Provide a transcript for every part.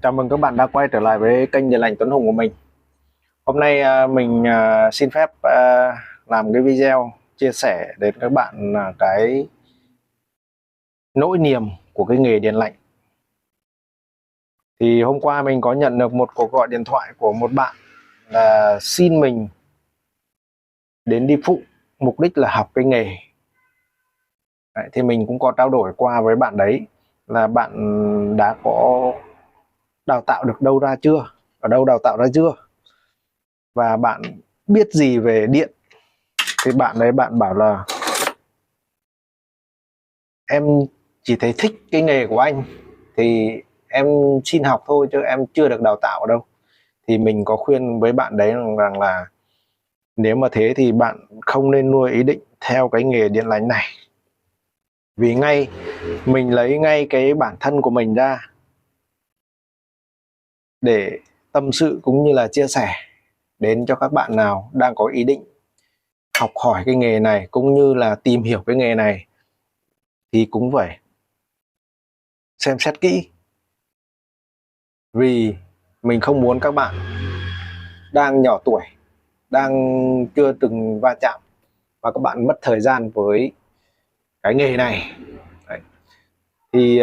Chào mừng các bạn đã quay trở lại với kênh Điện lạnh Tuấn Hùng của mình. Hôm nay mình xin phép làm cái video chia sẻ đến các bạn cái nỗi niềm của cái nghề điện lạnh. Thì hôm qua mình có nhận được một cuộc gọi điện thoại của một bạn là xin mình đến đi phụ, mục đích là học cái nghề. Đấy, thì mình cũng có trao đổi qua với bạn đấy là bạn đã có đào tạo được đâu ra chưa, ở đâu đào tạo ra chưa, và bạn biết gì về điện. Thì bạn đấy bạn bảo là em chỉ thấy thích cái nghề của anh thì em xin học thôi chứ em chưa được đào tạo ở đâu. Thì mình có khuyên với bạn đấy rằng là nếu mà thế thì bạn không nên nuôi ý định theo cái nghề điện lạnh này, vì mình lấy ngay cái bản thân của mình ra để tâm sự cũng như là chia sẻ đến cho các bạn nào đang có ý định học hỏi cái nghề này cũng như là tìm hiểu cái nghề này. Thì cũng vậy, xem xét kỹ, vì mình không muốn các bạn đang nhỏ tuổi, đang chưa từng va chạm và các bạn mất thời gian với cái nghề này. Đấy. Thì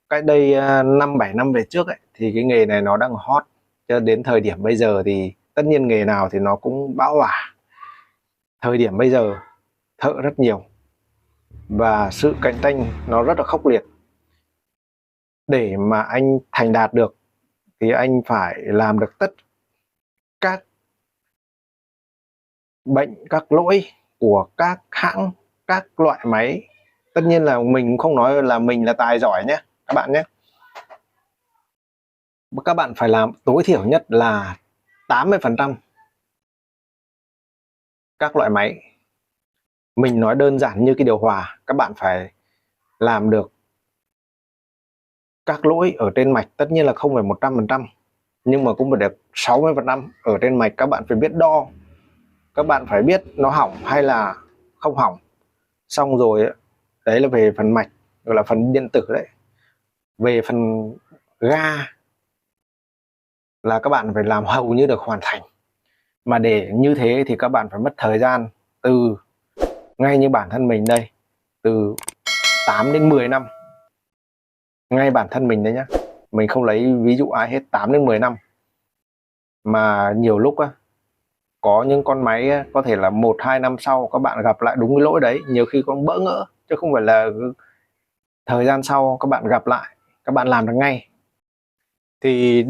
cách đây 5-7 năm về trước ấy, thì cái nghề này nó đang hot, cho đến thời điểm bây giờ thì tất nhiên nghề nào thì nó cũng bão hòa. Thời điểm bây giờ thợ rất nhiều và sự cạnh tranh nó rất là khốc liệt. Để mà anh thành đạt được thì anh phải làm được tất các bệnh, các lỗi của các hãng, các loại máy. Tất nhiên là mình không nói là mình là tài giỏi nhé các bạn nhé. Các bạn phải làm tối thiểu nhất là 80% các loại máy. Mình nói đơn giản như cái điều hòa, các bạn phải làm được các lỗi ở trên mạch. Tất nhiên là không phải 100%, nhưng mà cũng phải được 60% ở trên mạch. Các bạn phải biết đo, các bạn phải biết nó hỏng hay là không hỏng. Xong rồi đấy là về phần mạch, gọi là phần điện tử đấy. Về phần ga là các bạn phải làm hầu như được hoàn thành. Mà để như thế thì các bạn phải mất thời gian từ, ngay như bản thân mình đây, từ 8 đến 10 năm. Ngay bản thân mình đấy nhá, mình không lấy ví dụ ai hết, 8 đến 10 năm. Mà nhiều lúc á, có những con máy á, có thể là 1-2 năm sau các bạn gặp lại đúng cái lỗi đấy. Nhiều khi con bỡ ngỡ, chứ không phải là thời gian sau các bạn gặp lại các bạn làm được ngay. Thì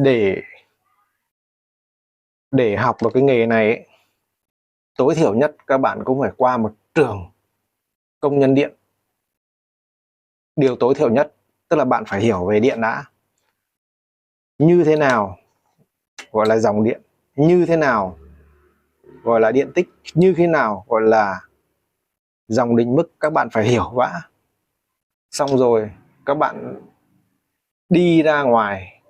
để học được cái nghề này ấy, tối thiểu nhất các bạn cũng phải qua một trường công nhân điện. Điều tối thiểu nhất, tức là bạn phải hiểu về điện đã. Như thế nào gọi là dòng điện, như thế nào gọi là điện tích, như thế nào gọi là dòng định mức, các bạn phải hiểu đã. Xong rồi các bạn đi ra ngoài,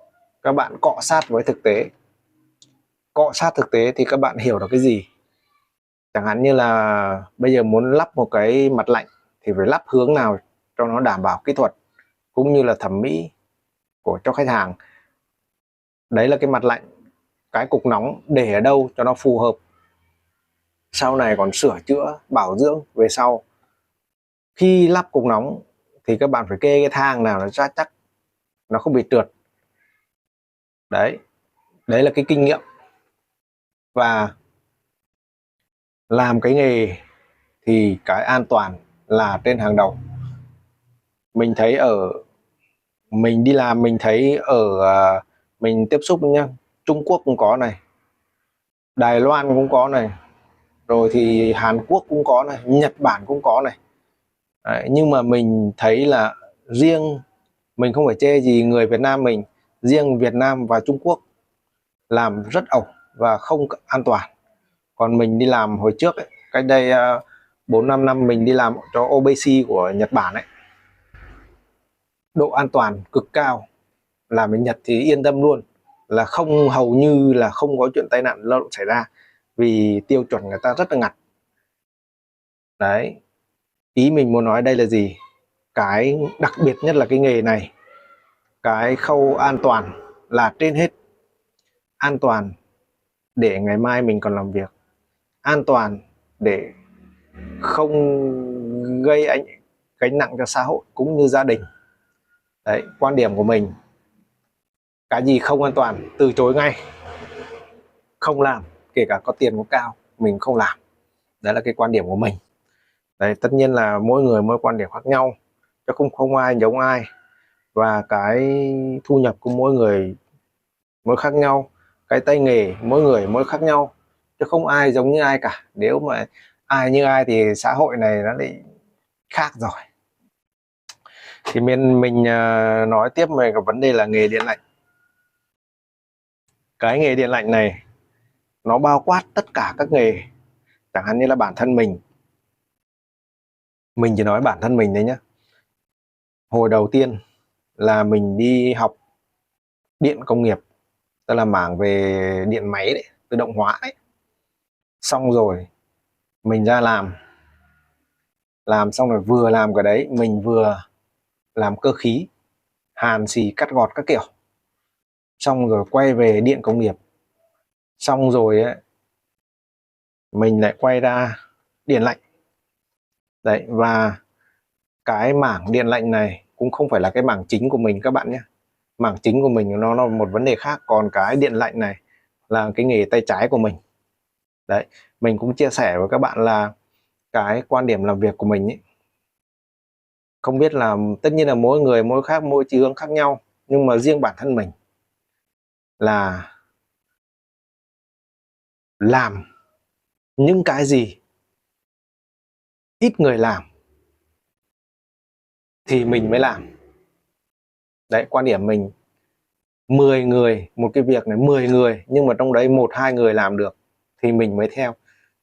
các bạn cọ sát với thực tế. Cọ sát thực tế thì các bạn hiểu được cái gì. Chẳng hạn như là bây giờ muốn lắp một cái mặt lạnh thì phải lắp hướng nào cho nó đảm bảo kỹ thuật cũng như là thẩm mỹ cho khách hàng. Đấy là cái mặt lạnh. Cái cục nóng để ở đâu cho nó phù hợp, sau này còn sửa chữa bảo dưỡng về sau. Khi lắp cục nóng thì các bạn phải kê cái thang nào nó chắc, nó không bị trượt. Đấy là cái kinh nghiệm. Và làm cái nghề thì cái an toàn là trên hàng đầu. Mình thấy mình đi làm, mình thấy mình tiếp xúc nhá, Trung Quốc cũng có này, Đài Loan cũng có này, rồi thì Hàn Quốc cũng có này, Nhật Bản cũng có này. Đấy, nhưng mà mình thấy là riêng mình, không phải chê gì người Việt Nam mình, riêng Việt Nam và Trung Quốc làm rất ẩu và không an toàn. Còn mình đi làm hồi trước ấy, cách đây 4-5 năm mình đi làm cho OBC của Nhật Bản ấy, độ an toàn cực cao. Làm bên Nhật thì yên tâm luôn, là hầu như là không có chuyện tai nạn lao động xảy ra, vì tiêu chuẩn người ta rất là ngặt. Đấy, ý mình muốn nói đây là gì? Cái đặc biệt nhất là cái nghề này, cái khâu an toàn là trên hết. An toàn để ngày mai mình còn làm việc, an toàn để không gây gánh nặng cho xã hội cũng như gia đình. Đấy, quan điểm của mình, cái gì không an toàn từ chối ngay, không làm, kể cả có tiền có cao mình không làm. Đấy là cái quan điểm của mình. Đấy, tất nhiên là mỗi người mỗi quan điểm khác nhau, chứ không ai giống ai, và cái thu nhập của mỗi người mỗi khác nhau, cái tay nghề mỗi người mỗi khác nhau, chứ không ai giống như ai cả. Nếu mà ai như ai thì xã hội này nó lại khác rồi. Thì mình nói tiếp về cái vấn đề là nghề điện lạnh. Cái nghề điện lạnh này nó bao quát tất cả các nghề. Chẳng hạn như là bản thân mình chỉ nói bản thân mình đấy nhá. Hồi đầu tiên là mình đi học điện công nghiệp, tức là mảng về điện máy đấy, tự động hóa đấy. Xong rồi mình ra làm xong rồi vừa làm cái đấy mình vừa làm cơ khí, hàn xì cắt gọt các kiểu. Xong rồi quay về điện công nghiệp, xong rồi ấy, mình lại quay ra điện lạnh. Đấy, và cái mảng điện lạnh này cũng không phải là cái mảng chính của mình các bạn nhé. Mảng chính của mình nó là một vấn đề khác, còn cái điện lạnh này là cái nghề tay trái của mình. Đấy, mình cũng chia sẻ với các bạn là cái quan điểm làm việc của mình ấy, không biết là tất nhiên là mỗi người mỗi khác, mỗi chí hướng khác nhau, nhưng mà riêng bản thân mình là làm những cái gì ít người làm thì mình mới làm. Đấy, quan điểm mình, 10 người một cái việc này, 10 người nhưng mà trong đấy 1-2 người làm được thì mình mới theo.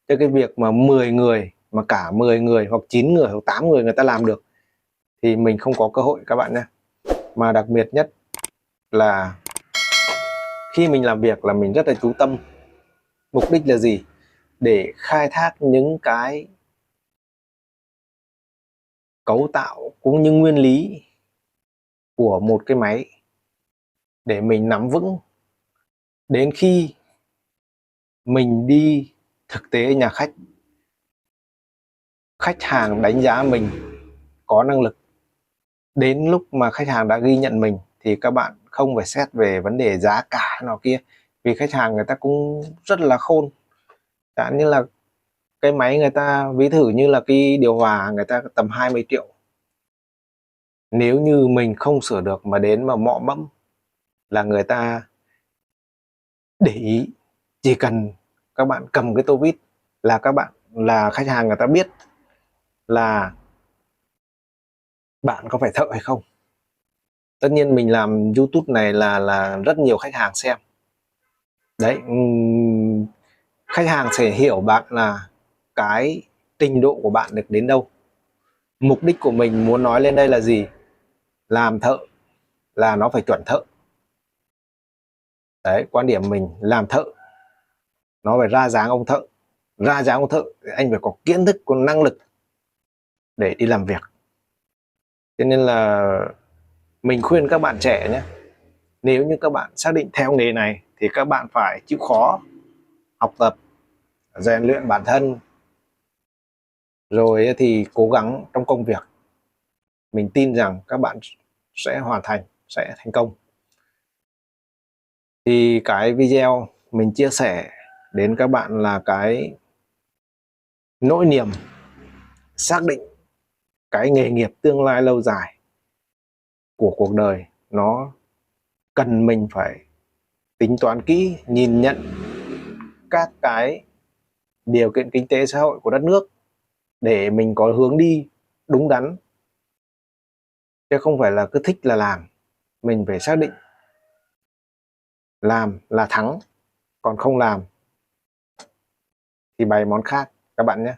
Chứ cái việc mà 10 người mà cả 10 người hoặc 9 người hoặc 8 người người ta làm được thì mình không có cơ hội các bạn nhé. Mà đặc biệt nhất là khi mình làm việc là mình rất là chú tâm. Mục đích là gì? Để khai thác những cái cấu tạo cũng như nguyên lý của một cái máy để mình nắm vững. Đến khi mình đi thực tế nhà khách, khách hàng đánh giá mình có năng lực, đến lúc mà khách hàng đã ghi nhận mình thì các bạn không phải xét về vấn đề giá cả nọ kia, vì khách hàng người ta cũng rất là khôn. Chẳng như là cái máy người ta, ví thử như là cái điều hòa người ta tầm 20 triệu, nếu như mình không sửa được mà đến mà mọ mẫm là người ta để ý. Chỉ cần các bạn cầm cái tô vít là khách hàng người ta biết là bạn có phải thợ hay không. Tất nhiên mình làm YouTube này là rất nhiều khách hàng xem. Đấy, khách hàng sẽ hiểu bạn là cái trình độ của bạn được đến đâu. Mục đích của mình muốn nói lên đây là gì? Làm thợ là nó phải chuẩn thợ. Đấy, quan điểm mình làm thợ nó phải ra dáng ông thợ. Ra dáng ông thợ anh phải có kiến thức, có năng lực để đi làm việc. Cho nên là mình khuyên các bạn trẻ nhé, nếu như các bạn xác định theo nghề này thì các bạn phải chịu khó học tập, rèn luyện bản thân, rồi thì cố gắng trong công việc. Mình tin rằng các bạn sẽ hoàn thành, sẽ thành công. Thì cái video mình chia sẻ đến các bạn là cái nỗi niềm xác định cái nghề nghiệp tương lai lâu dài của cuộc đời, nó cần mình phải tính toán kỹ, nhìn nhận các cái điều kiện kinh tế xã hội của đất nước để mình có hướng đi đúng đắn, chứ không phải là cứ thích là làm. Mình phải xác định làm là thắng, còn không làm thì bày món khác các bạn nhé.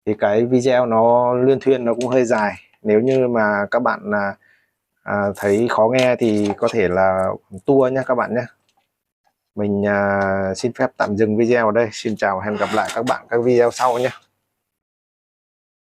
Thì cái video nó luyên thuyên, nó cũng hơi dài. Nếu như mà các bạn thấy khó nghe thì có thể là tua nhé các bạn nhé. Mình xin phép tạm dừng video ở đây. Xin chào, hẹn gặp lại các bạn các video sau nhé.